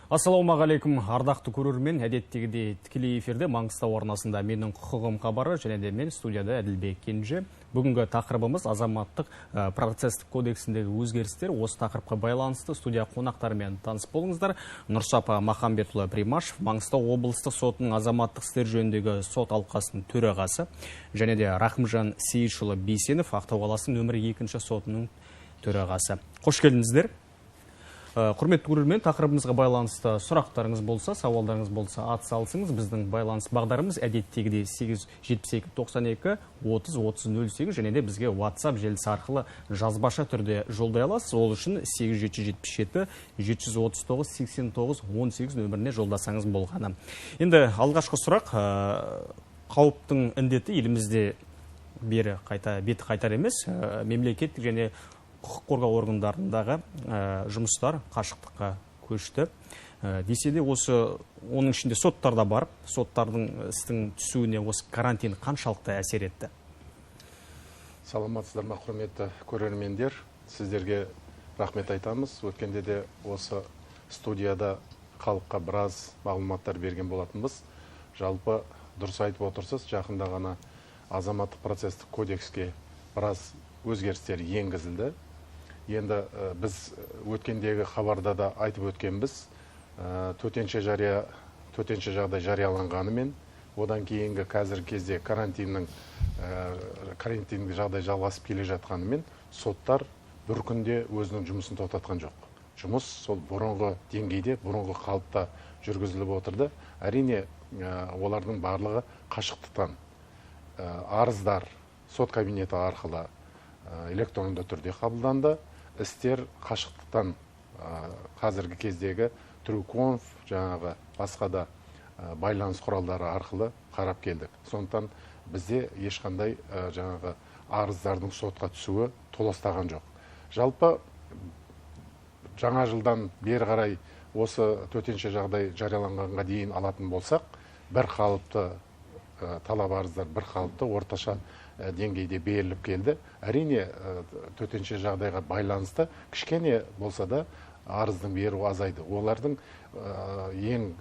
Ассалаумағалейкум, ардақты көрермен, әдеттегідей тікелей эфирде Маңғыстау арнасында менің құқығым хабары және де мен студияда Әділбек Кенже. Бүгінгі тақырыбымыз азаматтық процесстік кодексіндегі өзгерістер. Осы тақырыпқа байланысты студия қонақтарымен таныс болыңыздар. Нұрсапа Махамбетұлы Примашев, Маңғыстау облыстық сотының азаматтық істер жөніндегі сот алқасының төрағасы, және де Рахымжан Сейітшұлы Бейсенов, Ақтау қаласының нөмірі 2 сотының төрағасы. Қош келдіңіздер. Құрметті көрермен, тақырыбымызға байланысты сұрақтарыңыз болса, сауалдарыңыз болса, ат салсыңыз. Біздің байланыс бағдарымыз әдеттегідей 872 92 30 30 08 және де бізге WhatsApp желісі арқылы жазбаша түрде жолдай аласыз. Ол үшін 8777 739 89 18 нөміріне жолдасаңыз болғаны. Енді алғашқы сұрақ, қауіптің індеті елімізде беті қайтар емес, мемлекеттік және құқық қорғау органдарындағы жұмыстар қашықтыққа көшті. Десе де оның ішінде соттарда бар. Соттардың істің түсуіне осы карантин қаншалықты әсер етті? Саламатсыздар ма, құрметті көрермендер. Сіздерге рахмет айтамыз. Өткенде де осы студияда халыққа біраз мағлұматтар берген болатынбыз. Жалпы дұрыс айтып отырсыз, жақында ғана азаматтық процесстік кодекске біраз өзгерістер енгізілді. Енді біз өткендегі хабарда да айтып өткенбіз, төтенше жағдай жарияланғанымен, одан кейінгі қазіргі кезде карантингі жағдай жалғасып келе жатқанымен, соттар бір күнде өзінің жұмысын тоқтатқан жоқ. Жұмыс сол бұрынғы деңгейде, бұрынғы қалыпта жүргізіліп отырды. Әрине, олардың барлығы қашықтықтан. Арыздар сот кабинеті арқылы электронды түрде қабылданды. Істер қашықтықтан қазіргі кездегі Труконф, жаңағы басқа да байланыс құралдары арқылы қарап келдік. Сондықтан бізде ешқандай жаңағы арыздардың сотқа түсуі толастаған жоқ. Жалпы жаңа жылдан бері қарай осы төтенше жағдай жарияланғанға дейін алатын болсақ, бір қалыпты талап арыздар, бір қалыпты орташа деңгейде беріліп келді. Әрине, төтенше жағдайға байланысты кішкене болса да арыздың беру азайды. Олардың ең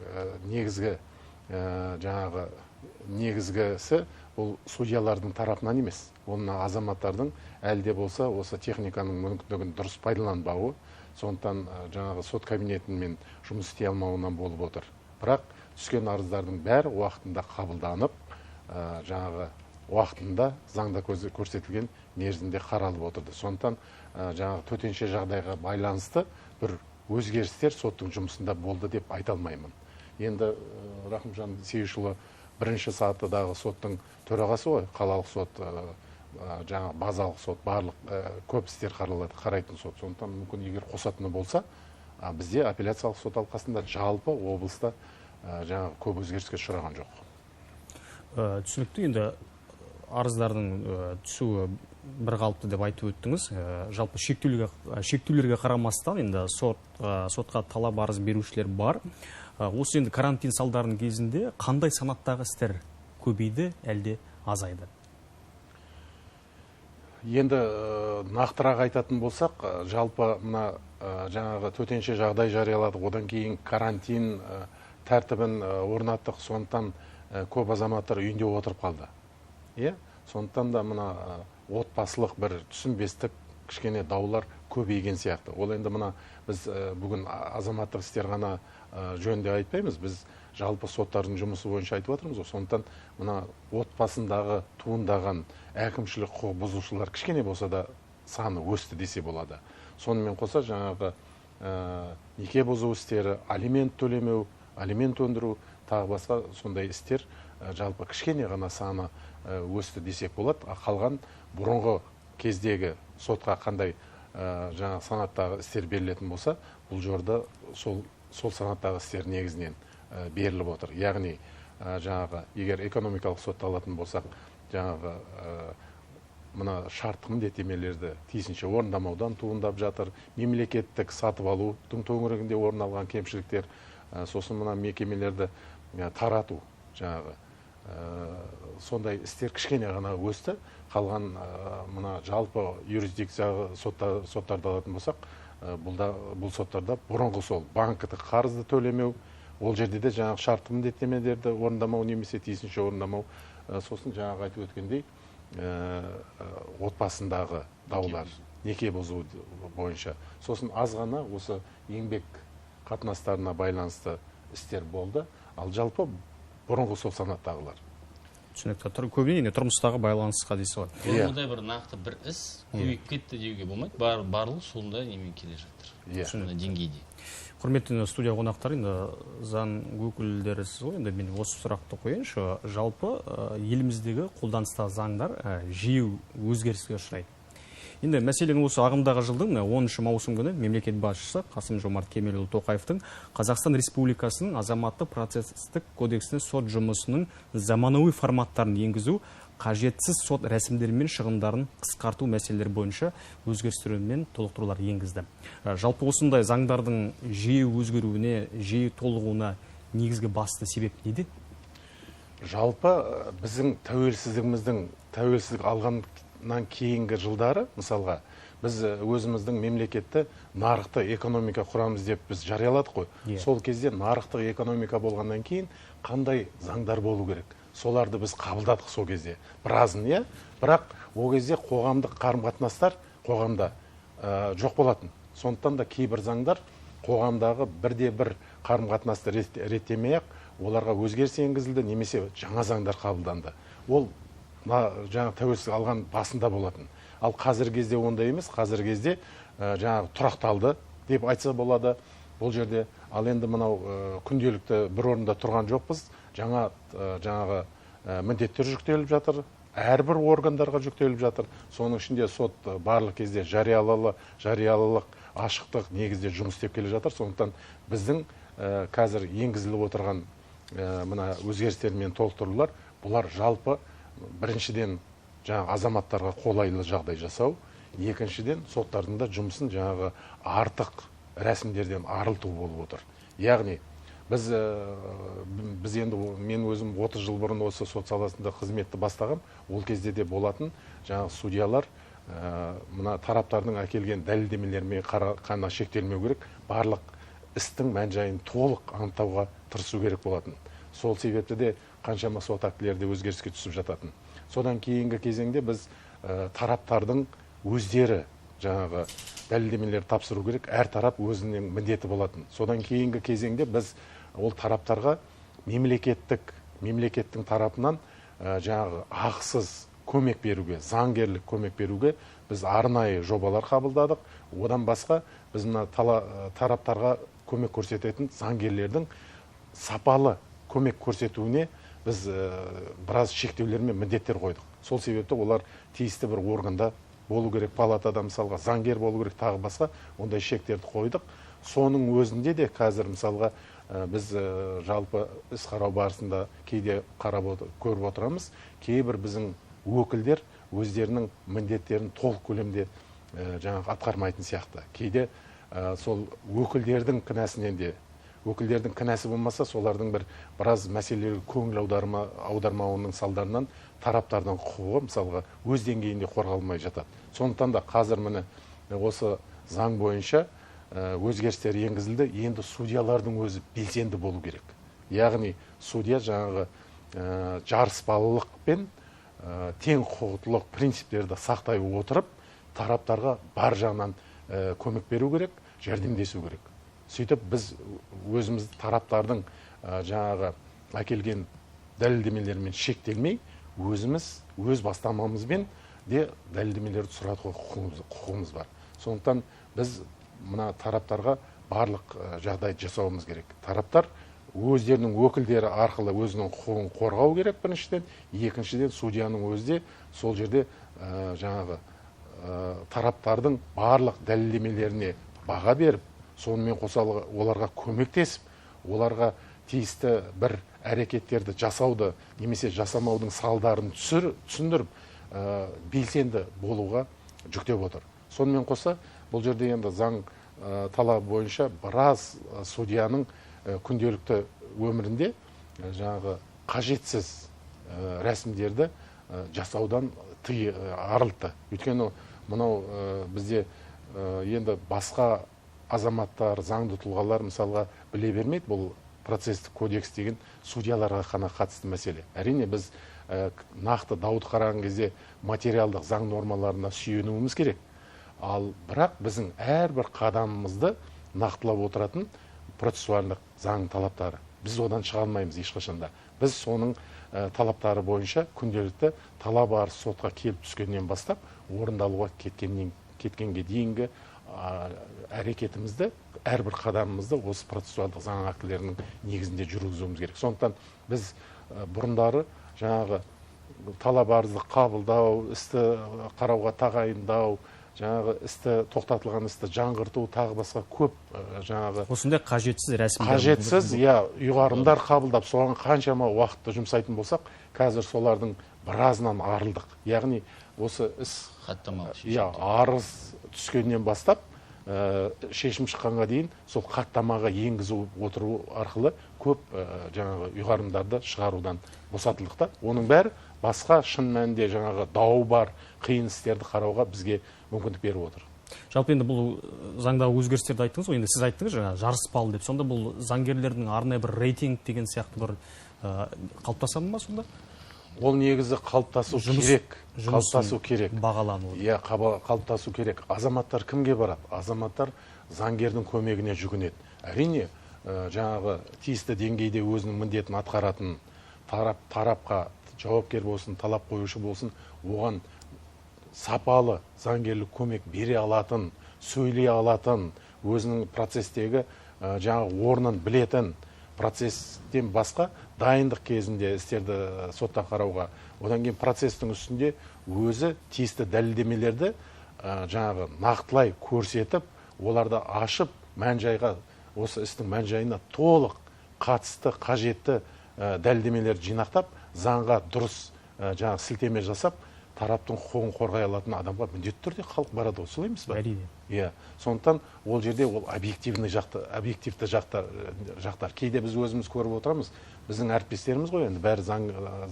негізгісі бұл судьялардың тарапынан емес. Оның азаматтардың әлде болса осы техниканың мүмкіндігін дұрыс пайдаланбауы, сондықтан жаңағы сот кабинетімен жұмыс істей алмауынан болып отыр. Бірақ түскен арыздардың бәрі уақытында қабылданып, жаңағы уақытында заңда көрсетілген мерзімде қаралып отырды. Сондықтан жаңағы төтенше жағдайға байланысты бір өзгерістер соттың жұмысында болды деп айта алмаймын. Енді Рахымжан Сейітшұлы бірінші сатыдағы соттың төрағасы ғой, қалалық сот, жаңағы базалық сот, барлық көп істер қарайтын сот. Сондықтан мүмкін егер қосатыны болса, бізде апелляциялық сот алқасында жалпы облыста жаңағы көп өзгеріске ұшыраған жоқ. Түсінікті, енді арыздардың түсуі бір қалыпты деп айтып өттіңіз. Жалпы шектеулерге қарамастан енді сотқа талап арыз берушілер бар. Осы енді карантин салдарының кезінде қандай санаттағы істер көбейді, әлде азайды? Енді нақтырақ айтатын болсақ, жалпы мына жаңағы төтенше жағдай жариялады, одан кейін карантин тәртібін орнаттық, сондықтан көп азаматтар үйінде отырып қалды. Сондықтан да мына отбасылық бір түсінбестік, кішкене даулар көбейген сияқты. Ол енді мына біз бүгін азаматтық істер ғана жөнінде айтпаймыз, біз жалпы соттардың жұмысы бойынша айтып отырмыз. Сондықтан мына отбасындағы туындаған әкімшілік құқық бұзушылар кішкене болса да саны өсті десе болады. Сонымен қоса жаңағы неке бұзу істері, алимент төлемеу, алимент өндіру, тағы басқа сондай істер жалпы кішкене ғана саны өсті десек болады. Қалған бұрынғы кездегі сотқа қандай жаңа санаттағы істер берілетін болса, бұл жорда сол санаттағы істер негізінен беріліп отыр. Яғни жаңағы егер экономикалық сотты алатын болсақ, жаңағы мына шарттық міндеттемелерді тиісінше орындамаудан туындап жатыр. Мемлекеттік сатып алудың төңірегінде орын алған кемшіліктер, сосын мына мекемелерді тарату жаңағы сондай істер кішкене ғана өсті. Қалған мына жалпы юрисдикцияғы соттарды алатын болсақ, бұл соттарда бұрынғы сол банктік қарызды төлемеу, ол жерде де жаңағы шартты міндеттемелерді орындамау немесе тиісінше орындамау, сосын жаңағы айтып өткендей отбасындағы даулар, неке бұзу бойынша. Сосын аз ғана осы еңбек қатынастарына байланысты істер болды, ал жалпы бұрынғы сол санаттағылар. Түсінікті. Көбіне тұрмыстағы байланысқа дейсіз ғой. Ондай бір нақты бір іс көбейіп кетті деуге болмайды. Барлығы сонда немен келе жатыр. Сондай деңгейде. Құрметті студия қонақтары, енді заң өкілдерісіз ғой. Енді мен осы сұрақты қояйыншы. Жалпы еліміздегі қолданыстағы заңдар жиі өзгеріске ұшырайды. Енді мәселен осы ағымдағы жылдың 10 маусым күні мемлекет басшысы Қасым-Жомарт Кемелұлы Тоқаевтың Қазақстан Республикасының азаматтық процестік кодексіне сот жұмысының заманауи форматтарын енгізу, қажетсіз сот рәсімдері мен шығындарын қысқарту мәселелері бойынша өзгерістер мен толықтырулар енгізді. Жалпы осындай заңдардың жиі өзгеруіне, жиі толығуына негізгі басты себеп неде? Жалпы біздің тәуелсіздік алғаннан кейінгі жылдары, мысалға, біз өзіміздің мемлекетті нарықтық экономика құрамыз деп біз жарияладық қой. Сол кезде нарықтық экономика болғаннан кейін қандай заңдар болу керек? Соларды біз қабылдадық сол кезде. Біразын, бірақ ол кезде қоғамдық қарым-қатынастар қоғамда жоқ болатын. Сондықтан да кейбір заңдар қоғамдағы бірде-бір қарым-қатынасты реттемей-ақ оларға өзгеріс енгізілді, немесе жаңа заңдар қабылданды. Ол жаңа тәуелсіздік алған басында болатын. Ал қазіргі кезде ондай емес, қазіргі кезде жаңағы тұрақталды деп айтса болады бұл жерде. Ал енді мынау күнделікті бір орында тұрған жоқпыз. Жаңағы міндеттер жүктеліп жатыр, әрбір органдарға жүктеліп жатыр. Соның ішінде сот барлық кезде жариялылық, ашықтық негізде жұмыс істеп келе жатыр. Сондықтан біздің қазір енгізіліп отырған мына өзгерістер мен толықтырулар, бұлар жалпы біріншіден жаңағы азаматтарға қолайлы жағдай жасау, екіншіден соттардың да жұмысын жаңағы артық рәсімдерден арылту болып отыр. Яғни біз енді мен өзім 30 жыл бұрын осы сот саласында қызметті бастағам. Ол кезде де болатын жаңағы судьялар мына тараптардың әкелген дәлелдемелермен қана шектелмеу керек, барлық істің мән-жайын толық анықтауға тырысу керек болатын. Сол себепті де қаншама сот актілерде өзгеріске түсіп жататын. Содан кейінгі кезеңде біз тараптардың өздері жаңағы дәлелдемелер тапсыру керек, әр тарап өзінің міндеті болатын. Содан кейінгі кезеңде біз ол тараптарға мемлекеттің тарапынан жаңағы ақысыз көмек беруге, заңгерлік көмек беруге біз арнайы жобалар қабылдадық. Одан басқа біз мына тараптарға көмек көрсететін заңгерлердің сапалы көмек көрсетуіне біз біраз шектеулер мен міндеттер қойдық. Сол себепті олар тиісті бір органда болу керек, палатада мысалға заңгер болу керек, тағы басқа ондай шектерді қойдық. Соның өзінде де қазір мысалға біз жалпы іс қарау барысында кейде көріп отырамыз. Кейбір біздің өкілдер өздерінің міндеттерін толық көлемде жаңағы атқармайтын сияқты. Кейде сол өкілдердің кінәсі болмаса, солардың біраз мәселелерге көңіл аудармауының салдарынан тараптардың құқығы мысалға өз деңгейінде қорғалмай жатады. Сондықтан да қазір міне осы заң бойынша өзгерістер енгізілді. Енді судьялардың өзі белсенді болу керек. Яғни судья жаңағы жарыспалылық пен тең құқықтылық принциптерді сақтай отырып, тараптарға бар жағынан көмек беру керек, жәрдемдесу керек. Сөйтіп біз өзіміз тараптардың жаңағы әкелген дәлелдемелермен шектелмей, өзіміз өз бастамамызбен де дәлелдемелерді сұратуға құқығымыз бар. Сондықтан біз мына тараптарға барлық жағдай жасауымыз керек. Тараптар өздерінің өкілдері арқылы өзінің құқығын қорғау керек біріншіден, екіншіден судьяның өзі де сол жерде жаңағы тараптардың барлық дәлелдемелеріне баға беріп, сонымен қоса оларға көмектесіп, оларға тиісті бір әрекеттерді жасауды немесе жасамаудың салдарын түсіндіріп, белсенді болуға жүктеп отыр. Сонымен қоса бұл жерде енді заң талабы бойынша біраз судьяның күнделікті өмірінде жаңағы қажетсіз рәсімдерді жасаудан арылтты. Өйткені мынау бізде енді басқа азаматтар, заңды тұлғалар мысалға біле бермейді, бұл процесстік кодекс деген судьяларға ғана қатысты мәселе. Әрине біз нақты дауды қараған кезде материалдық заң нормаларына сүйенуіміз керек. Ал бірақ біздің әрбір қадамымызды нақтылап отыратын процессуальдық заң талаптары. Біз одан шыға алмаймыз ешқашанда. Біз соның талаптары бойынша күнделікті талап арыз сотқа келіп түскеннен бастап орындалуға кеткенге дейінгі әрекетімізді, әрбір қадамымызды осы процессуалдық заң актілерінің негізінде жүргізуіміз керек. Сондықтан біз бұрындары жаңағы талап арызды қабылдау, істі қарауға тағайындау, жаңағы істі тоқтатылған істі жаңғырту, тағы басқа көп жаңағы осындай қажетсіз рәсімдер, қажетсіз ұйғарымдар қабылдап соған қаншама уақытты жұмсайтын болсақ, қазір солардың біразынан арылдық. Яғни осы іс арыз түскеннен бастап шешім шыққанға дейін сол хаттамаға енгізу отыру арқылы көп жаңағы ұйғарымдарды шығарудан босатылдық та. Оның бәрі басқа шын мәнінде жаңағы дауы бар қиын істерді қарауға бізге мүмкіндік беріп отыр. Жалпы енді бұл заңдағы өзгерістерді айттыңыз ғой, енді сіз айттыңыз жаңа жарыспалы деп. Сонда бұл заңгерлердің арнайы бір рейтинг деген сияқты бір қалыптаса ма сонда? Ол негізі қалыптасу керек. Қалыптасу керек. Бағалану. Иә, қалыптасу керек. Азаматтар кімге барады? Азаматтар заңгердің көмегіне жүгінеді. Әрине, жаңағы тиісті деңгейде өзінің міндетін атқаратын тарапқа жауапкер болсын, талап қоюшы болсын, оған сапалы заңгерлік көмек бере алатын, сөйлей алатын, өзінің процестегі жаңағы орнын білетін, процестен басқа дайындық кезінде істерді сотта қарауға, одан кейін процестің үстінде өзі тиісті дәлелдемелерді жаңағы нақтылай көрсетіп, оларды ашып, мән-жайға, осы істің мән-жайына толық қатысты, қажетті дәлелдемелерді жинақтап, заңға дұрыс жаңағы сілтеме жасап, тараптың құқығын қорғай алатын адамға міндетті түрде халық барады, солай емес па? Әрине. Иә. Сондықтан ол жерде ол объективті жақтар. Кейде біз өзіміз көріп отырамыз, біздің әріптестеріміз ғой, енді бәрі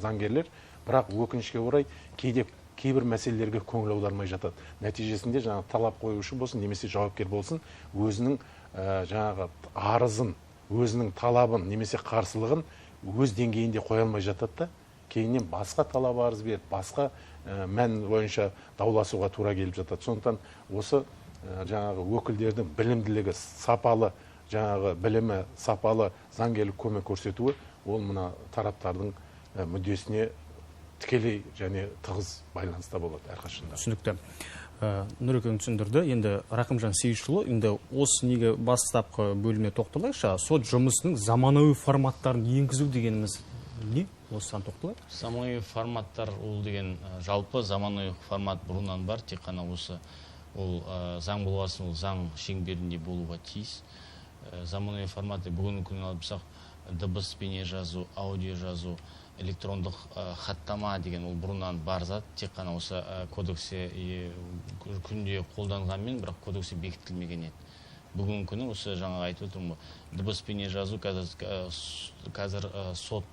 заңгерлер, бірақ өкінішке орай кейбір мәселелерге көңіл аудармай жатады. Нәтижесінде жаңағы талап қоюшы болсын, немесе жауапкер болсын, өзінің жаңағы арызын, өзінің талабын, немесе қарсылығын өз деңгейінде қоя алмай жатады да, кейіннен басқа талап арыз беріп, басқа мән бойынша дауласуға тура келіп жатады. Сондықтан осы жаңағы өкілдердің білімділігі, сапалы жаңағы білімі, сапалы заңгерлік көмек көрсетуі, ол мына тараптардың мүддесіне тікелей және тығыз байланыста болады әрқашанда. Түсінікті. Нұрекең түсіндірді. Енді Рақымжан Сейітшұлы, енді осы неге бастапқы бөліміне тоқталайықшы, сот жұмысының заманауи форматтарын енгізу дегеніміз не? Осыған тоқталайық. Заманауи форматтар ол деген жалпы заманауи формат бұрыннан бар, тек қана осы ол заң болғасын, ол заң шеңберінде болуға тиіс. Заманауи форматы бүгінгі күнін алып тұрсақ, дыбыс, бейне жазу, аудио жазу, электрондық хаттама деген ол бұрыннан бар зат, тек қана осы кодексе күнде қолданғанмен, бірақ кодексе бекітілмеген еді. Бүгінгі күні осы жаңа айтып отырмын, дыбыс бейне жазу қазір сот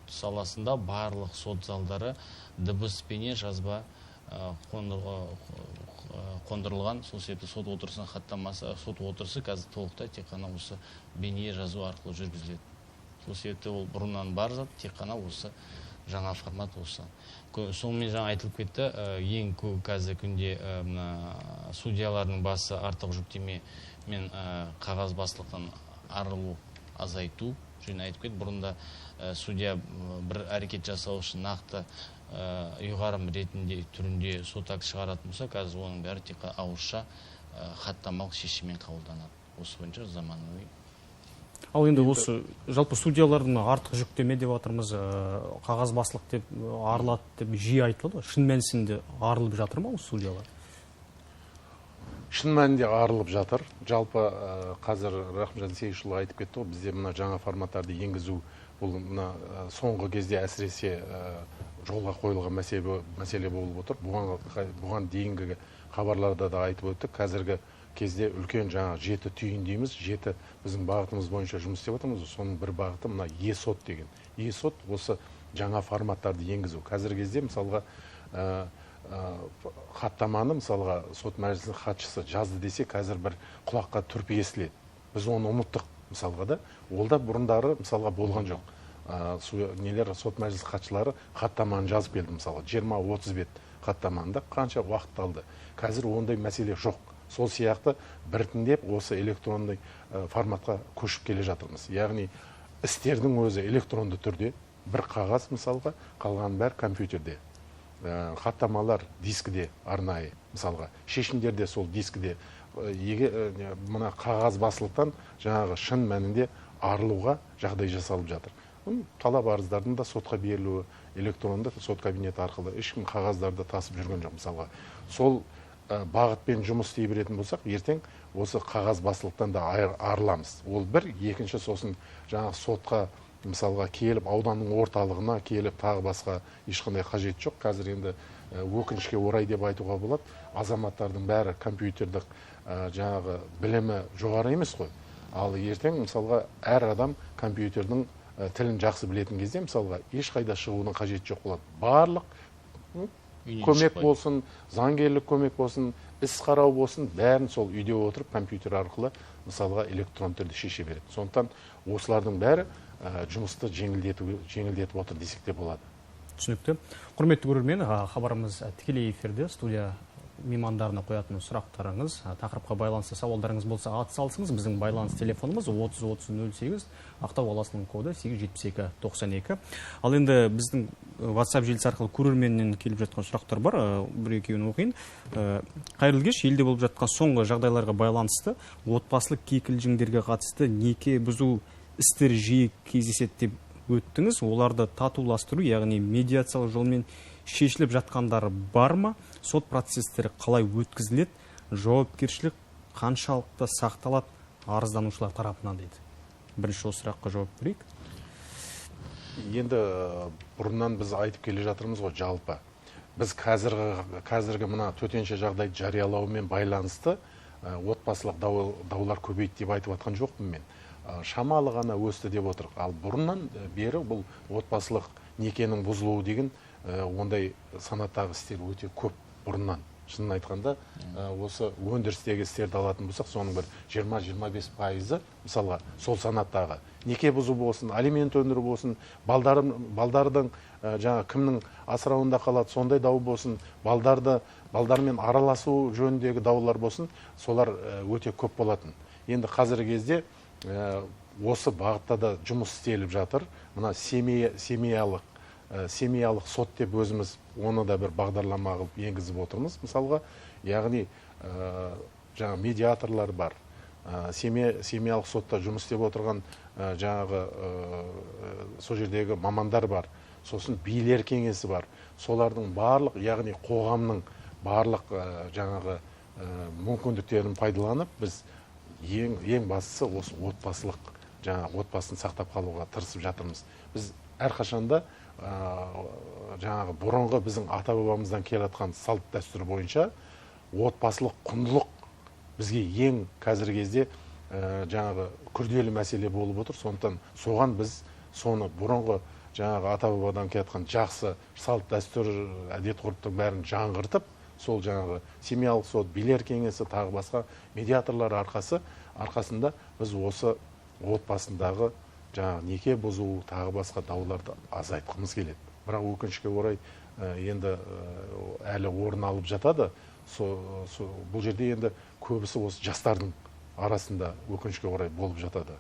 саласында барлық сот залдары дыбыс бейне жазба қондырылған. Сол себепті сот отырысының хаттамасы, сот отырысы қазір толықтай тек қана осы бейне жазу арқылы жүргізіледі. Сол себепті ол бұрыннан бар зат, тек қана осы жаңа формат осы. Сонымен жаңа айтылып кетті, ең көп қазір күнде судьялардың басы артық жүктеме мен қағаз басылықтан арылу, азайту жөнінде айтып кетті. Бұрында судья бір әрекет жасау үшін нақты ұйғарым ретінде түрінде сот акт шығаратын болса, қазір оның бәрі тек ауызша хаттамалық шешіммен қабылданады. Осы бойынша заманауи. Ал енді осы жалпы судьялардың артық жүктеме деп жатырмыз, қағаз басылық деп арылады деп жиі айтылады. Шын мәнісінде арылып жатыр ма осы судьялар? Шын мәнінде арылып жатыр. Жалпы қазір Рақымжан Сейітшұлы айтып кетті ғой, бізде мына жаңа форматтарды енгізу, бұл мына соңғы кезде әсіресе жолға қойылған мәселе болып отыр. Бұған дейінгі хабарларда да айтып өттік. Қазіргі кезде үлкен жаңа 7 түйін дейміз, 7 біздің бағытымыз бойынша жұмыс істеп отырмыз. Соның бір бағыты мына e-сот деген. E-сот осы жаңа форматтарды енгізу. Қазіргі кезде мысалға хаттаманы мысалға сот мәжілісінің хатшысы жазды десе, қазір бір құлаққа түрпі естіледі. Біз оны ұмыттық мысалға да. Ол да бұрындары мысалға болған жоқ. Нелер сот мәжіліс хатшылары хаттаманы жазып келді мысалға. 20-30 бет хаттаманда қанша уақыт алды. Қазір ондай мәселе жоқ. Сол сияқты біртіндеп осы электронды форматқа көшіп келе жатырмыз. Яғни істердің өзі электронды түрде, бір қағаз мысалға, қалған бәр компьютерде. Хаттамалар дискіде арнайы мысалға, шешімдерде сол дискіде. Мына қағаз басылықтан жаңағы шын мәнінде арылуға жағдай жасалып жатыр. Талап арыздардың да сотқа берілуі, электронды сот кабинеті арқылы ешкім қағаздарды тасып жүрген жоқ мысалға. Сол бағытпен жұмыс істей беретін болсақ, ертең осы қағаз басылықтан да арыламыз. Ол бір, екінші сосын жаңағы сотқа мысалға келіп, ауданның орталығына келіп, тағы басқа ешқандай қажет жоқ. Қазір енді өкінішке орай деп айтуға болады, азаматтардың бәрі компьютердік жаңағы білімі жоғары емес қой. Ал ертең мысалға әр адам компьютердің тілін жақсы білетін кезде мысалға ешқайда шығуының қажет жоқ болады. Барлық көмек болсын, заңгерлік көмек болсын, іс қарау болсын, бәрін сол үйде отырып компьютер арқылы мысалға электрон түрде шеше береді. Сондықтан осылардың бәрі жұмысты жеңілдетіп отыр десек те болады. Түсінікті. Құрметті көрермен, хабарымыз тікелей эфирде. Студия меймандарына қоятын сұрақтарыңыз, тақырыпқа байланысты сауалдарыңыз болса атсалысыңыз. Біздің байланыс телефонымыз 30-30-08, Ақтау қаласының коды 872-92. Ал енді біздің WhatsApp желісі арқылы көрерменнен келіп жатқан сұрақтар бар. Бір-екеуін оқиын. Қайырлы кеш, елде болып жатқан соңғы жағдайларға байланысты отбасылық кикілжіңдерге қатысты неке бұзу істер жиі кездеседі деп өттіңіз. Оларды татуластыру, яғни медиациялық жолмен шешіліп жатқандары бар ма? Сот процестері қалай өткізіледі? Жауапкершілік қаншалықты сақталады арызданушылар тарапынан дейді. Бірінші осы сұраққа жауап берейік. Енді бұрыннан біз айтып келе жатырмыз ғой, жалпы. Біз қазіргі мына төтенше жағдай жариялаумен байланысты отбасылық даулар көбейді деп айтып жатқан жоқпын мен. Шамалы ғана өсті деп отырық. Ал бұрыннан бері бұл отбасылық некенің бұзылуы деген ондай санаттағы істер өте көп бұрыннан. Шынын айтқанда, осы өндірістегі істерді алатын болсақ, соның бір 20-25% мысалға сол санаттағы неке бұзу болсын, алимент өндіру болсын, балдардың жаңа кімнің асырауында қалады, сондай дау болсын, балдармен араласу жөніндегі даулар болсын, солар өте көп болатын. Енді қазіргі кезде осы бағытта да жұмыс істеліп жатыр. Мына семьялық сот деп өзіміз оны да бір бағдарлама қылып енгізіп отырмыз. Мысалға, яғни жаңа медиаторлар бар. Семьялық сотта жұмыс істеп отырған жаңағы сол жердегі мамандар бар. Сосын билер кеңесі бар. Солардың барлық, яғни қоғамның барлық жаңағы мүмкіндіктерін пайдаланып, біз ең бастысы осы отбасылық жаңағы отбасын сақтап қалуға тырысып жатырмыз. Біз әрқашанда жаңағы бұрынғы біздің ата-бабамыздан келатқан салт дәстүр бойынша отбасылық құндылық бізге ең қазіргі кезде жаңағы күрделі мәселе болып отыр. Сондықтан соған біз соны бұрынғы жаңағы ата-бабадан келатқан жақсы салт дәстүр, әдет ғұрыптың бәрін жаңғыртып, сол жаңағы семьялық сот, билер кеңесі, тағы басқа медиаторлар арқасында біз осы отбасындағы жаңағы неке бұзу, тағы басқа дауларды азайтқымыз келеді. Бірақ өкінішке орай енді әлі орын алып жатады. Бұл жерде енді көбісі осы жастардың арасында өкінішке орай болып жатады.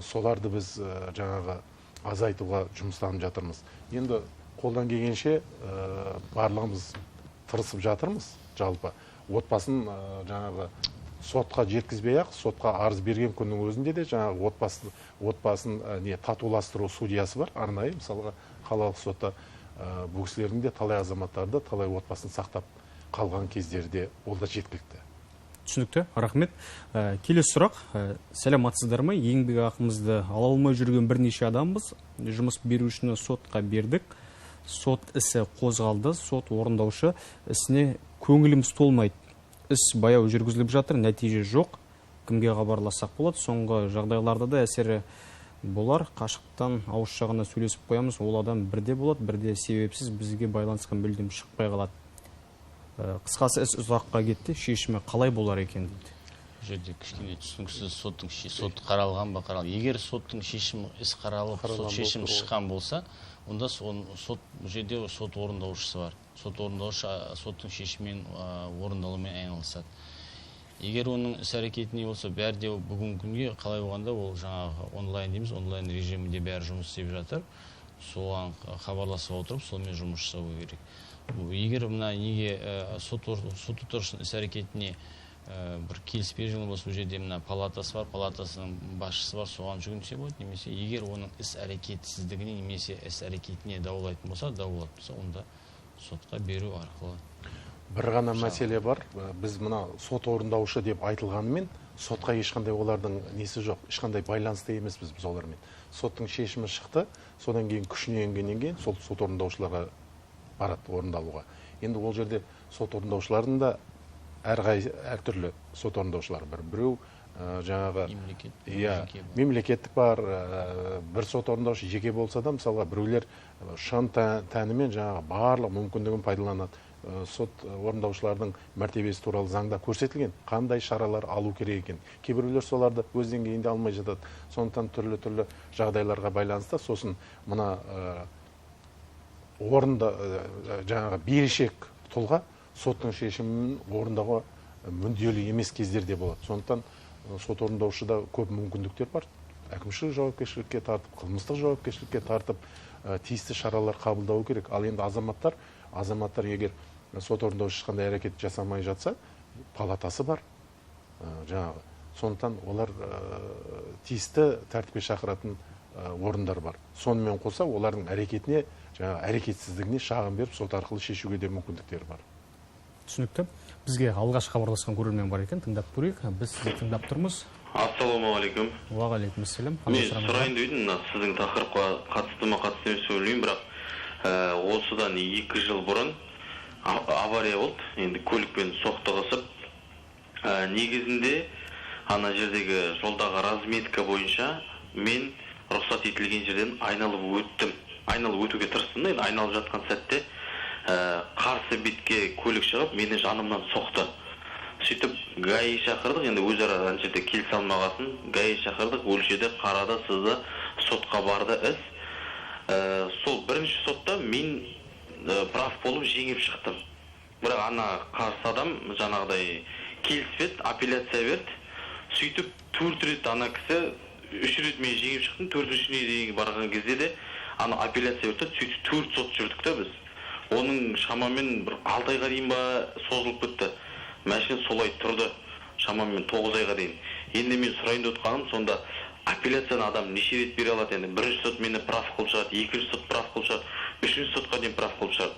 Соларды біз жаңағы азайтуға жұмыстанып жатырмыз. Енді қолдан келгенше барлығымыз тырысып жатырмыз. Жалпы отбасын жаңағы сотқа жеткізбей-ақ, сотқа арыз берген күннің өзінде де жаңағы отбасын татуластыру судьясы бар, арнайы. Мысалға, қалалық сотта бұл кісілердің де талай азаматтарды, талай отбасын сақтап қалған кездерде ол да жеткілікті. Түсінікті, рахмет. Келесі сұрақ, сәлематсыздар ма? Еңбек ақымызды ала алмай жүрген бірнеше адамбыз. Жұмыс берушіні сотқа бердік. Сот ісі қозғалды, сот орындаушы ісіне көңіліміз толмайды. Іс баяу жүргізіліп жатыр, нәтиже жоқ. Кімге хабарлассақ болады? Соңғы жағдайларда да әсері болар. Қашықтан ауызша ғана сөйлесіп қоямыз. Ол адам бірде болады, бірде себепсіз бізге байланысқан мүлдем шықпай қалады. Қысқасы іс ұзаққа кетті, шешімі қалай болар екен дейді. Бұл жерде кішкене түсініксіз сот қаралған ба қаралған. Егер соттың шешімі іс қаралып, сот шешім шыққан болса, онда сот бұл жерде сот орындаушысы бар. Сот орындаушы соттың шешімімен орындалумен айналысады. Егер оның іс әрекеті не болса, бәрі де бүгінгі күнге қалай болғанда ол жаңағы онлайн дейміз, онлайн режимінде бәрі жұмыс істеп жатыр. Соған хабарласып отырып, сонымен жұмыс жасау керек. Егер мына неге сот отырысының іс әрекетіне бір келіспеушілік болса, ол жерде мына палатасы бар, палатасының басшысы бар, соған жүгінсе болады. Немесе егер оның іс әрекетсіздігіне немесе іс әрекетіне даулайтын болса, онда сотқа беру арқылы. Бір ғана мәселе бар. Біз мына сот орындаушы деп айтылғанымен, сотқа ешқандай олардың несі жоқ, ешқандай байланысты емеспіз біз олармен. Соттың шешімі шықты, содан кейін күшіне енгеннен кейін сол сот орындаушыларға барады орындалуға. Енді ол жерде сот орындаушылардың да әртүрлі сот орындаушылар бар. Біреу жаңағы мемлекеттік бар, бір сот орындаушы жеке болса да, мысалға біреулер шын тәнімен жаңағы барлық мүмкіндігін пайдаланады. Сот орындаушылардың мәртебесі туралы заңда көрсетілген, қандай шаралар алу керек екен. Кейбіреулер соларды өз деңгейінде алмай жатады. Сондықтан түрлі жағдайларға байланысты сосын мына орында жаңағы берешек тұлға соттың шешімін орындауға мүдделі емес кездерде болады. Сондықтан сот орындаушыда көп мүмкіндіктер бар. Әкімшілік жауапкершілікке тартып, қылмыстық жауапкершілікке тартып, тиісті шаралар қабылдау керек. Ал енді азаматтар егер сот орындаушы ешқандай әрекет жасамай жатса, палатасы бар. Жаңағы сондықтан олар тиісті тәртіпке шақыратын орындар бар. Сонымен қоса олардың әрекетіне, жаңағы әрекетсіздігіне шағым беріп, сот арқылы шешуге де мүмкіндіктер бар. Түсінікті. Бізге алғаш хабарласқан көрермен бар екен, тыңдап көрейік. Біз сізді тыңдап тұрмыз. Ассалаумағалейкум. Уағалейкумассалам. Мен сұрайын деймін, сіздің тақырыпқа қатысты ма қатысты емес сөйлеймін, бірақ осыдан 2 жыл бұрын авария болды. Енді көлікпен соқтығысып, негізінде ана жердегі жолдағы разметка бойынша мен рұқсат етілген жерден айналып өттім. Айналып өтуге тырыстым. Енді айналып жатқан сәтте қарсы бетке көлік шығып, мені жанымнан соқты. Сөйтіп ГАИ шақырдық, енді өзара ана жерде келісе алмағасын, ГАИ шақырдық, өлшеді, қарады, сызды, сотқа барды іс. Сол бірінші сотта мен прав болып жеңіп шықтым. Бірақ ана қарсы адам жаңағыдай келіспеді, апелляция берді. Сөйтіп 4 рет ана кісі 3 рет мен жеңіп шықтым, 4-шіне дейін барған кезде де ана апелляция берді. Сөйтіп 4 сот жүрдік та біз. Оның шамамен бір 6 айға дейін ба созылып кетті. Мәшін солай тұрды, шамамен 9 айға дейін. Енді мен сұрайын деп отқаным, сонда апелляцияны адам неше рет бере алады? Енді бірінші сот мені прав қылып шығады, екінші сот прав қылып шығады, үшінші сотқа дейін прав қылып шығады.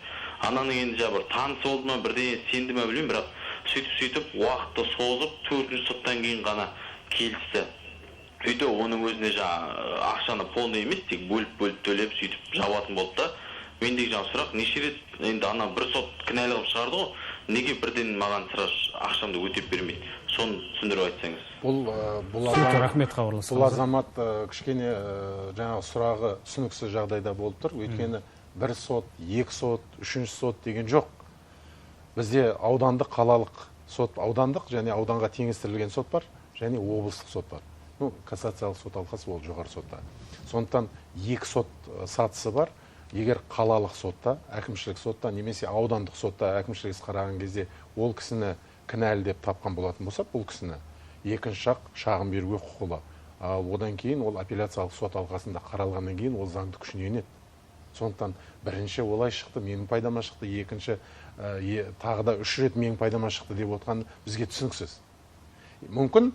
Ананың енді бір танысы болды ма, бірдеңе сенді ме білмеймін, бірақ сөйтіп уақытты созып, 4-ші соттан кейін ғана келісті. Сөйтіп оның өзіне ақшаны полный емес, тек бөліп төлеп сөйтіп жабатын болды да. Мендегі сұрақ, неше рет енді ана бір сот кінәлі қылып шығарды ғой, неге бірден маған ақшамды өтеп бермейді? Соны түсіндіріп айтсаңыз. Бұл азамат кішкене жаңағы сұрағы түсініксіз жағдайда болып тұр. Өйткені бір сот, 2 сот, 3-ші сот деген жоқ. Бізде аудандық, қалалық сот, аудандық және ауданға теңестірілген сот бар, және облыстық сот бар. Кассациялық сот алқасы ол жоғары сотта. Сондықтан 2 сот сатысы бар. Егер қалалық сотта, әкімшілік сотта, немесе аудандық сотта әкімшілік іс қараған кезде ол кісіні кінәлі деп тапқан болатын болса, бұл кісіні екінші шағым беруге құқылы. Одан кейін ол апелляциялық сот алқасында қаралғаннан кейін ол заңды күшіне енеді. Сондықтан бірінші олай шықты, менің пайдама шықты, екінші тағы да 3 рет менің пайдама шықты деп отқан бізге түсініксіз. Мүмкін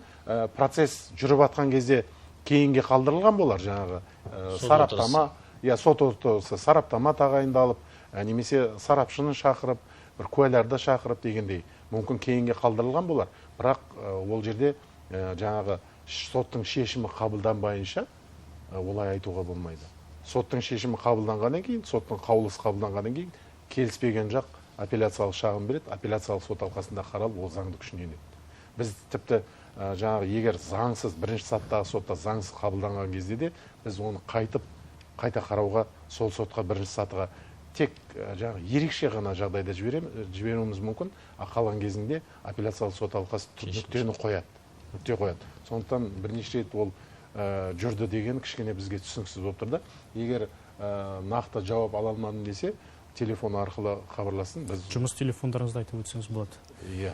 процесс жүріп атқан кезде кейінге қалдырылған болар, жаңағы сараптама, сот отырысы сараптама тағайындалып, немесе сарапшыны шақырып, бір куәларды шақырып дегендей, мүмкін кейінге қалдырылған болар. Бірақ ол жерде жаңағы соттың шешімі қабылданбайынша олай айтуға болмайды. Соттың шешімі қабылданғаннан кейін, соттың қаулысы қабылданғаннан кейін келіспеген жақ апелляциялық шағым береді, апелляциялық сот алқасында қаралып, ол заңды күшіне енеді. Біз тіпті жаңағы егер заңсыз, бірінші сатыдағы сотта заңсыз қабылданған кезде де біз оны қайта қарауға, сол сотқа бірінші сатыға тек жаңағы ерекше ғана жағдайда жіберуіміз мүмкін, қалған кезінде апелляциялық сот алқасы нүктені қояды. Сондықтан бірнеше рет ол жүрді деген кішкене бізге түсініксіз болып тұрды. Егер нақты жауап ала алмадым десе, телефон арқылы хабарласын. Жұмыс телефондарыңызды айтып өтсеңіз болады. Иә.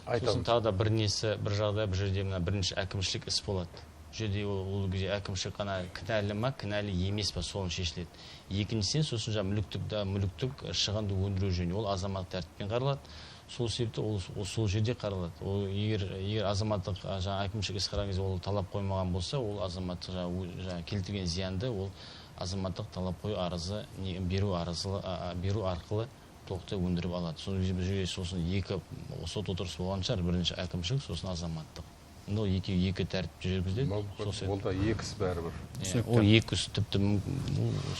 Сосын тағы да бір жағдай, бір жерде бірінші әкімшілік іс болады. Жерде ол кезде әкімшілік қана кінәлі ма, кінәлі емес па, солын шешіледі. Екіншісінен сосын мүліктік шығынды өндіру жөнінде ол азаматтық тәртіппен қаралады. Сол себепті ол сол жерде қаралады. Ол егер азаматтық әкімшілік іс қараған кезде ол талап қоймаған болса, ол азаматтық келтірген зиянды ол азаматтық талап қою арызы беру арқылы толықтай өндіріп алады. Сосын екі сот отырысы болған шығар, бірінші әкімшілік, сосын азаматтық. Ол екі тәртіпте жүргізіледі. Ол да екісі бәрібір. Ол екісі тіпті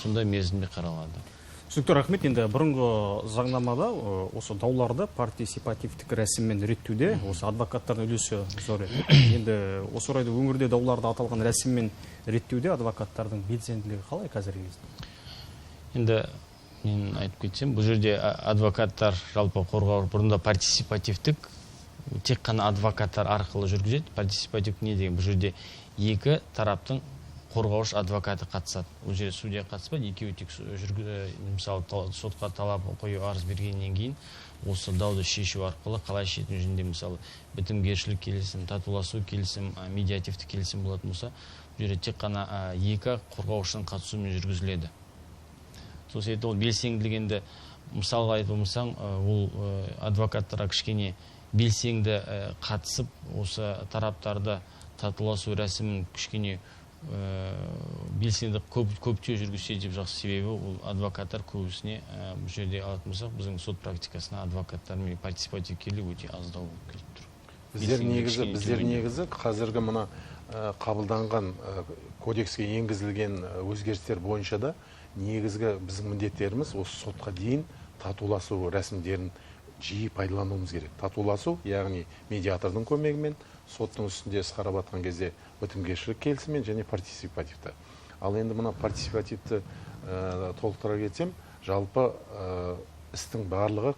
сондай мерзімде қаралады. Түсінікті, рахмет. Енді бұрынғы заңнамада осы дауларды партисипативтік рәсіммен реттеуде осы адвокаттардың үлесі зор еді. Енді осы орайда өңірде дауларды аталған рәсіммен реттеуде адвокаттардың белсенділігі қалай қазіргі кезде? Енді мен айтып кетсем, бұл жерде адвокаттар жалпы қорғау бұрында партисипативтік тек қана адвокаттар арқылы жүргізеді. Партисипативтік не деген? Бұл жерде екі тараптың қорғаушы адвокаты қатысады. Ол жерде судья қатыспайды, екеуі тек мысалы сотқа талап қою арыз бергеннен кейін осы дауды шешу арқылы қалай шешетін жөнінде мысалы бітімгершілік келісім, татуласу келісім, медиативті келісім болатын болса, бұл жерде тек қана екі қорғаушының қатысуымен жүргізіледі. Сол себепті ол белсенділігінде мысалға айтып болсаң, ол адвокаттарға кішкене белсенді қатысып, осы тараптарды татуласу рәсімін кішкене белсенді көптеу жүргізсе деп жақсы. Себебі ол адвокаттар көбісіне бұл жерде алатын болсақ, біздің сот практикасына адвокаттар мен партисипатив келу өте аздау келіп тұр. Біздер негізі қазіргі мына қабылданған кодекске енгізілген өзгерістер бойынша да негізгі біздің міндеттеріміз осы сотқа дейін татуласу рәсімдерін жиі пайдалануымыз керек. Татуласу, яғни медиатордың көмегімен, соттың үстінде іс қарап жатқан кезде бітімгершілік келісіммен және партисипативті. Ал енді мына партисипативті толықтыра кетсем, жалпы істің барлығы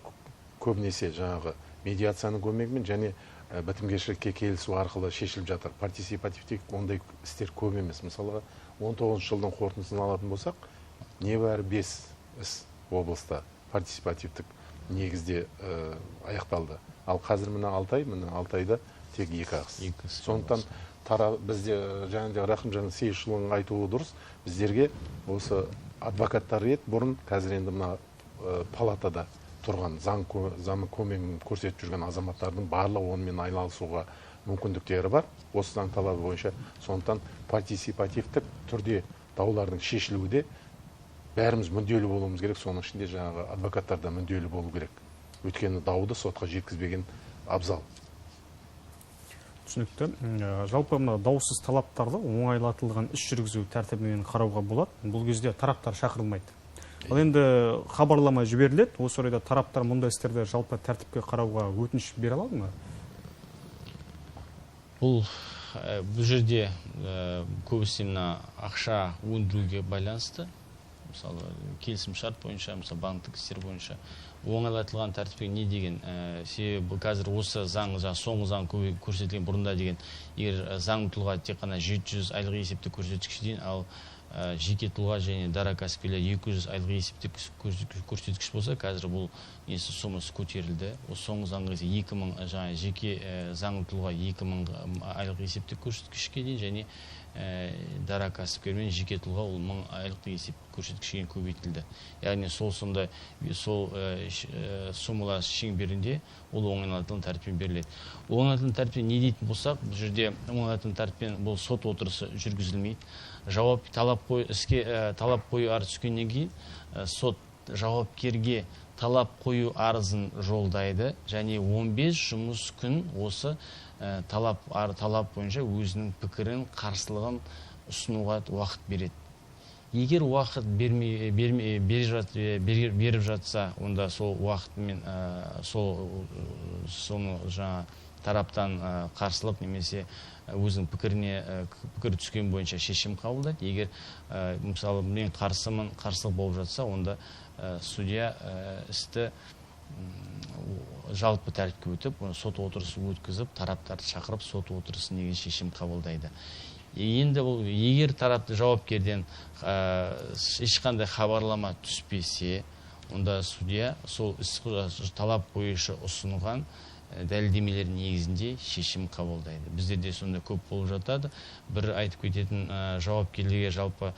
көбінесе жаңағы медиацияның көмегімен және бітімгершілікке келісу арқылы шешіліп жатыр. Партисипативтік ондай істер көп емес. Мысалы 19 жылдың қорытындысын алатын болсақ, небәрі 5 іс облыста партисипативтік негізде аяқталды. Ал қазір мына 6 айда тек 2 іс. Сондықтан бізде жаңағыдай Рахымжан Сейітшұлының айтуы дұрыс. Біздерге осы адвокаттар бұрын, қазір енді мына палатада тұрған заң көмегін көрсетіп жүрген азаматтардың барлығы онымен айналысуға мүмкіндіктері бар. Осы заң талабы бойынша. Сондықтан партисипативтік түрде даулардың шешілуде бәріміз мүдделі болуымыз керек. Соның ішінде жаңағы адвокаттар да мүдделі болу керек. Өйткені дауды сотқа жеткізбеген абзал. Түсінікті. Жалпы даусыз талаптарды оңайлатылған іс жүргізу тәртібімен қарауға болады. Бұл кезде тараптар шақырылмайды. Ал енді хабарлама жіберіледі. Осы орайда тараптар мұндай істерді жалпы тәртіпке қарауға өтініш бере алады ма? Бұл жерде көбісі ақша өндіруге байланысты. Мысалы, келісім шарт бойынша, мысалы, банктік істер бойынша оңайлатылған тәртіпке не деген? Себебі қазір осы заң, соңғы заң көрсетілген бұрында деген, егер заң тұлға тек қана 700 айлық есепті көрсеткіш дейін, ал жеке тұлға және дара кәсіпкерлер 200 айлық есепті көрсеткіш болса, қазір бұл сомасы көтерілді. Осы соңғы заңға 2000 жеке заң тұлға 2000 айлық есепті көрсеткішке дейін және дара кәсіпкермен жеке тұлға ол 1000 айлық есеп көрсеткішке көбейтілді. Яғни сол сомалар шеңберінде ол оңайлатылған тәртіппен беріледі. Оңайлатылған тәртіппен не дейтін болсақ, бұл жерде оңайлатылған тәртіппен бұл сот отырысы жүргізілмейді. Талап қою арыз түскеннен кейін сот жауапкерге талап қою арызын жолдайды және 15 жұмыс күн осы талап бойынша өзінің пікірін, қарсылығын ұсынуға уақыт береді. Егер уақыт беріп жатса, онда сол уақытымен соны тараптан қарсылық немесе өзінің пікір түскен бойынша шешім қабылдайды. Егер мысалы мен қарсымын, қарсылық болып жатса, онда судья істі жалпы тәртіпке өтіп, сот отырысы өткізіп, тараптарды шақырып, сот отырысы деген шешім қабылдайды. Енді бұл егер тарапты жауапкерден ешқандай хабарлама түспесе, онда судья сол іс талап бойынша ұсынған дәлелдемелер негізінде шешім қабылдайды. Бізде де сонда көп болып жатады. Бір айтып кететін жауапкерлерге жалпы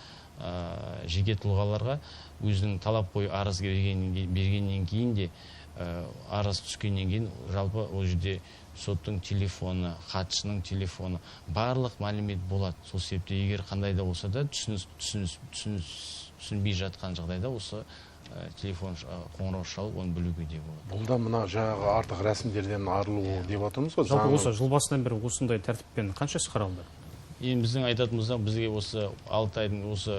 жеке тұлғаларға өзінің талап бойы арыз бергеннен кейін де арыз түскеннен кейін жалпы ол жерде соттың телефоны, хатшының телефоны, барлық мәлімет болады. Сол себепті егер қандай да болса да түсінбей жатқан жағдайда осы телефон қоңырау шалып, оны білуге де болады. Бұл да мына жаңағы артық рәсімдерден арылу деп отырмыз ғой. Жалпы осы жыл басынан бері осындай тәртіппен қанша іс қаралды? Енді біздің айтатынымызда бізге осы 6 айдың осы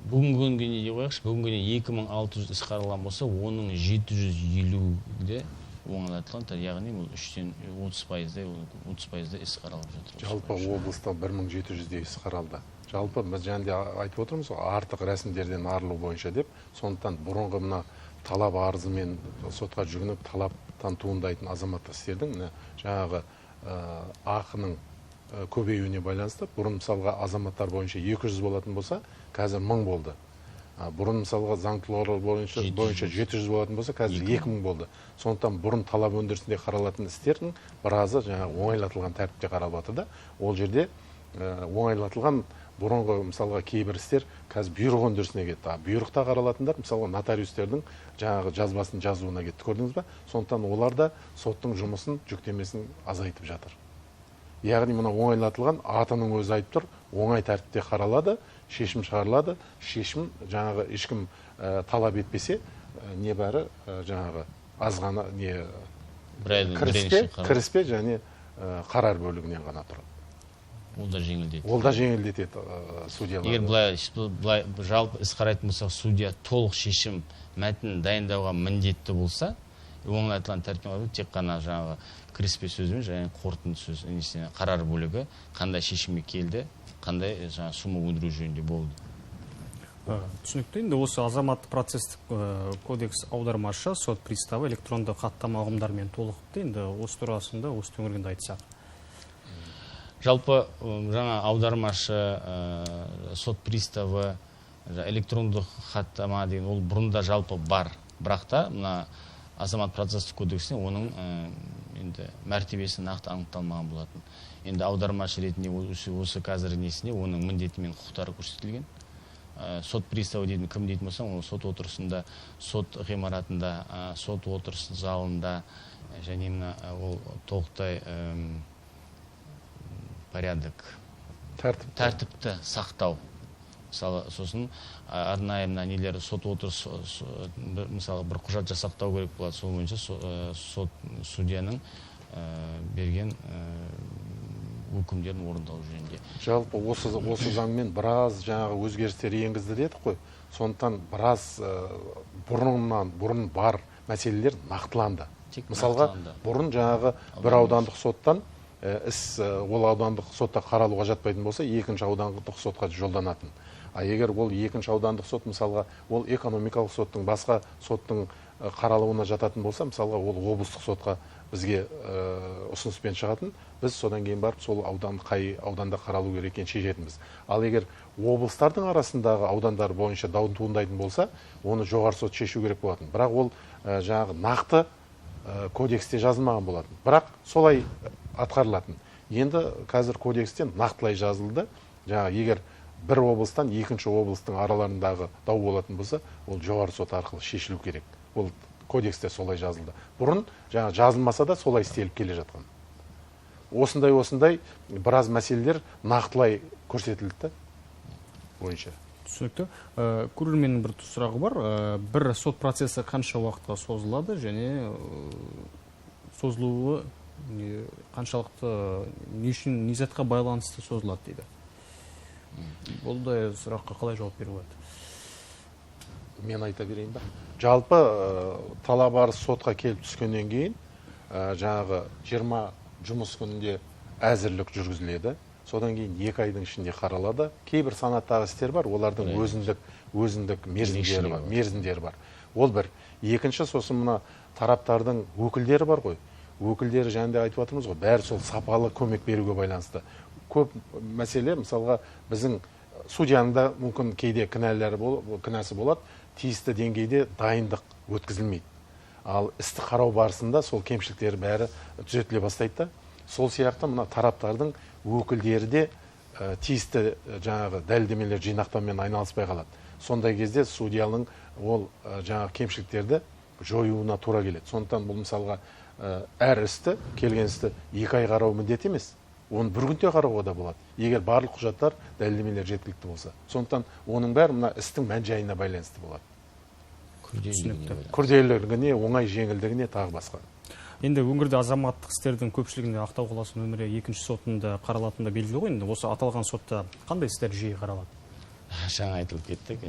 бүгінгі күнге не қояқшы, бүгінгі күнге 2600 іс қаралған болса, оның 750-де оңайлатылған, яғни бұл 3-тен 30% іс қаралып жатыр. Жалпы облыста 1700-де іс қаралды. Жалпы біз жәнде айтып отырмыз, артық рәсімдерден арылу бойынша деп, сондықтан бұрынғы мына талап арызымен сотқа жүгініп, талаптан туындайтын азаматтық істердің жаңағы ақының көбеюіне байланысты, бұрын мысалға азаматтар бойынша 200 болатын болса, қазір 1000 болды. Бұрын мысалға заң тұлғалар бойынша 700 болатын болса, қазір 2000 болды. Сондықтан бұрын талап өндірісінде қаралатын істердің біразы жаңағы оңайлатылған тәртіпте қаралып жатыр да, ол жерде оңайлатылған бұрынғы мысалға кейбір істер қазір бұйрық өндірісіне кетті. Бұйрықта қаралатындар мысалға нотариустердің жаңағы жазбасын жазуына кетті, көрдіңіз ба? Сондықтан олар да соттың жұмысын, жүктемесін азайтып жатыр. Яғни мына оңайлатылған атының өзі айтып тұр, оңай тәртіпте қаралады, шешім шығарылады, шешім жаңағы ешкім талап етпесе, небәрі жаңағы азғана кіріспе және қарар бөлігінен ғана тұрады. Ол да жеңілдетеді. Ол да жеңілдетеді судьялар. Егер былай жалпы іс қарайтын болсақ, судья толық шешім мәтінін дайындауға міндетті болса, оңайлатылған тәртіппен тек қана жаңағы кіріспе сөзімен және қорытынды сөз, қарар бөлігі қандай шешімге келді, қандай сума өндіру жөнінде болды. Түсінікті. Енді осы азаматтық процестік кодекс аудармашы, сот приставы электронды хаттама ұғымдармен толықпты. Енді осы турасында осы төңірегінде айтсақ. Жалпы жаңа аудармашы, сот приставы, электрондық хаттама деген ол бұрында жалпы бар. Бірақ та мына азамат процестік кодексіне оның енді мәртебесі нақты анықталмаған болатын. Енді аудармашы ретінде осы қазір несіне оның міндеті мен құқықтары көрсетілген. Сот приставы дейтін кім дейтін болса, ол сот отырысында, сот ғимаратында, сот отырыс залында және ол толықтай порядок, тәртіпті сақтау. Мысалы, сосын арнайы нелер сот отырыс, мысалы бір құжат жасақтау керек болады, сол бойынша сот судьяның берген өкімдерін орындау жөнінде. Жалпы осы заңмен біраз жаңағы өзгерістер енгізді дедік қой. Сондықтан біраз бұрын бар мәселелер нақтыланды. Мысалға, бұрын жаңағы бір аудандық соттан іс ол аудандық сотта қаралуға жатпайтын болса, екінші аудандық сотқа жолданатын. Егер ол екінші аудандық сот, мысалға, ол экономикалық соттың, басқа соттың қаралуына жататын болса, мысалға, ол облыстық сотқа бізге ұсыныспен шығатын, біз содан кейін барып сол қай ауданда қаралу керек екенін шешетінбіз. Ал егер облыстардың арасындағы аудандар бойынша дау туындайтын болса, оны жоғары сот шешу керек болатын. Бірақ ол жаңағы нақты кодексте жазылмаған болатын. Бірақ солай атқарылатын. Енді қазір кодекстен нақтылай жазылды. Жаңағы егер бір облыстан екінші облыстың араларындағы дау болатын болса, ол жоғары сот арқылы шешілу керек. Ол кодексте солай жазылды. Бұрын жаңа жазылмаса да солай істеліп келе жатқан. Осындай біраз мәселелер нақтылай көрсетілді бойынша. Түсінікті. Көрерменнің бір сұрағы бар. Бір сот процесі қанша уақытқа созылады және созылуы қаншалықты не затқа байланысты созылады дейді. Бұлдай сұраққа қалай жауап беруге болады? Мен айта берейін ба? Жалпы талап арыз сотқа келіп түскеннен кейін жаңағы 20 жұмыс күнінде әзірлік жүргізіледі. Содан кейін 2 айдың ішінде қаралады. Кейбір санаттағы істер бар, олардың өзіндік мерзімдері бар. Ол бір. Екінші, сосын мына тараптардың өкілдері бар ғой. Өкілдері жаңында айтып отырмыз ғой, бәрі сол сапалы көмек беруге байланысты. Көп мәселе, мысалға біздің судьяның да мүмкін кейде кінәсі болады, тиісті деңгейде дайындық өткізілмейді. Ал істі қарау барысында сол кемшіліктер бәрі түзетіле бастайды. Сол сияқты мына тараптардың өкілдері де тиісті жаңағы дәлелдемелер жинақтаумен айналыспай қалады. Сондай кезде судьяның ол жаңағы кемшіліктерді жоюына тура келеді. Сондықтан бұл мысалға әр істі, келген істі 2 ай қарау міндет емес. Оны бір күнде қарауға да болады. Егер барлық құжаттар, дәлелдемелер жеткілікті болса. Сондықтан оның бәрі мына істің мән-жайына байланысты болады. Күрделілігіне, оңай жеңілдігіне тағы басқа. Енді өңірде азаматтық істердің көпшілігінде Ақтау қаласы нөмірі 2 сотында қаралатында белгілі ғой. Енді осы аталған сотта қандай істер жиі қаралады? Жаңа айтылып кеттік,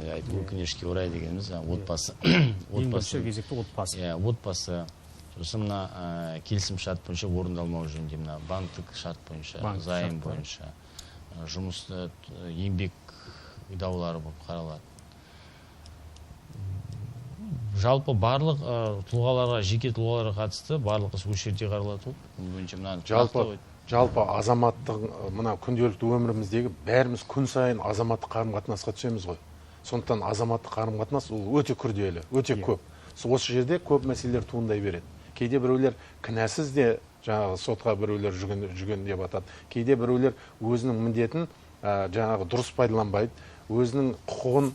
өкінішке орай дегеніміз отбасы. Ең бірінші кезекте отбасы. Отбасы. Сосын мына келісім шарт бойынша орындалмау жөнінде, мына банктік шарт бойынша, займ бойынша, жұмыс еңбек даулары болып қаралады. Жалпы барлық тұлғаларға, жеке тұлғаларға қатысты барлық іс осы жерде қаралады. Жалпы азаматтық мына күнделікті өміріміздегі бәріміз күн сайын азаматтық қарым-қатынасқа түсеміз ғой. Сондықтан азаматтық қарым-қатынас ол өте күрделі, өте көп. Осы жерде көп мәселелер туындай береді. Кейде біреулер кінәсіз де жаңағы сотқа біреулер жүген деп атады. Кейде біреулер өзінің міндетін жаңағы дұрыс пайдаланбайды, өзінің құқығын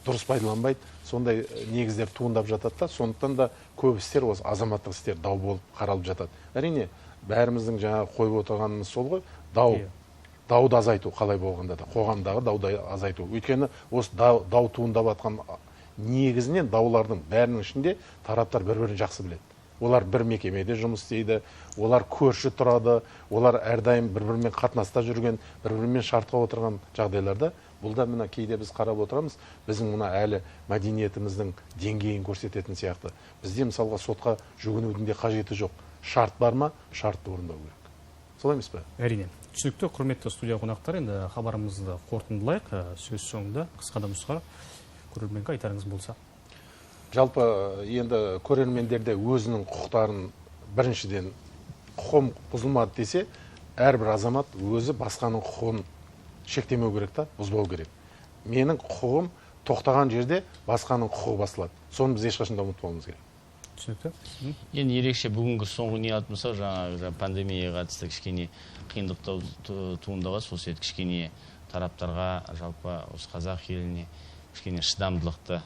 дұрыс пайдаланбайды. Сондай негіздер туындап жатады да, сондықтан да көп істер осы азаматтық істер дау болып қаралып жатады. Әрине, бәріміздің жаңағы қойып отырғанымыз сол ғой, дауды азайту қалай болғанда да, қоғамдағы дауды азайту. Өйткені осы дау туындап жатқан негізінен даулардың бәрінің ішінде тараптар бір-бірін жақсы біледі. Олар бір мекемеде жұмыс істейді, олар көрші тұрады, олар әрдайым бір-бірімен қатынаста жүрген, бір-бірімен шартқа отырған жағдайларда. Бұл да мына кейде біз қарап отырамыз, біздің мына әлі мәдениетіміздің деңгейін көрсететін сияқты. Бізде мысалға сотқа жүгінудің де қажеті жоқ. Шарт бар ма? Шартты орындау керек. Солай емес пе? Әрине. Түсінікті, құрметті студия қонақтар, енді хабарымызды қорытындылайық. Сөз соңында қысқа да нұсқа көрерменге айтарыңыз болса. Жалпы енді көрермендерде өзінің құқықтарын біріншіден құқым бұзылмады десе, әрбір азамат өзі басқаның құқығын шектемеу керек та, бұзбау керек. Менің құқығым тоқтаған жерде басқаның құқығы басылады. Соны біз ешқашанда ұмытпауымыз керек. Түсінікті. Енді ерекше бүгінгі соңғы не атмаса, жаңағы пандемияға қатысты кішкене қиындықтар туындаған, сол себепті кішкене тараптарға, жалпы осы қазақ еліне кішкене шыдамдылықты,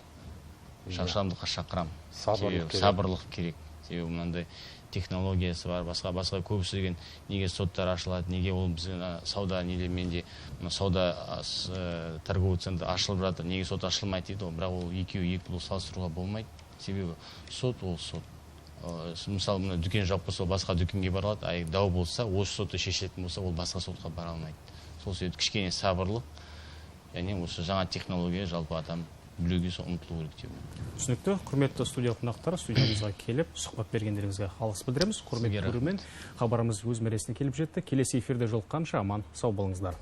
шашамдылыққа шақырам. Сабырлық керек. Себебі мынандай технологиясы бар, басқа көбісі деген неге соттар ашылады, неге ол біздің сауда нелерменде сауда торговый центр ашылып жатыр, неге сот ашылмайды дейді, бірақ ол екі бұл салыстыруға болмайды. Себебі сот ол сот. Мысалы мына дүкен жауып болса, басқа дүкенге барылады, а дау болса, осы сотты шешетін болса, ол басқа сотқа бара алмайды. Сол себепті кішкене сабырлық, яғни осы жаңа технология жалпы адам білуге ұмтылу керек деп. Түсінікті. Құрметті студия қонақтары, студиямызға келіп сұхбат бергендеріңізге алғыс білдіреміз. Құрметті көрермен, хабарымыз өз мәресіне келіп жетті. Келесі эфирде жолыққанша аман сау болыңыздар.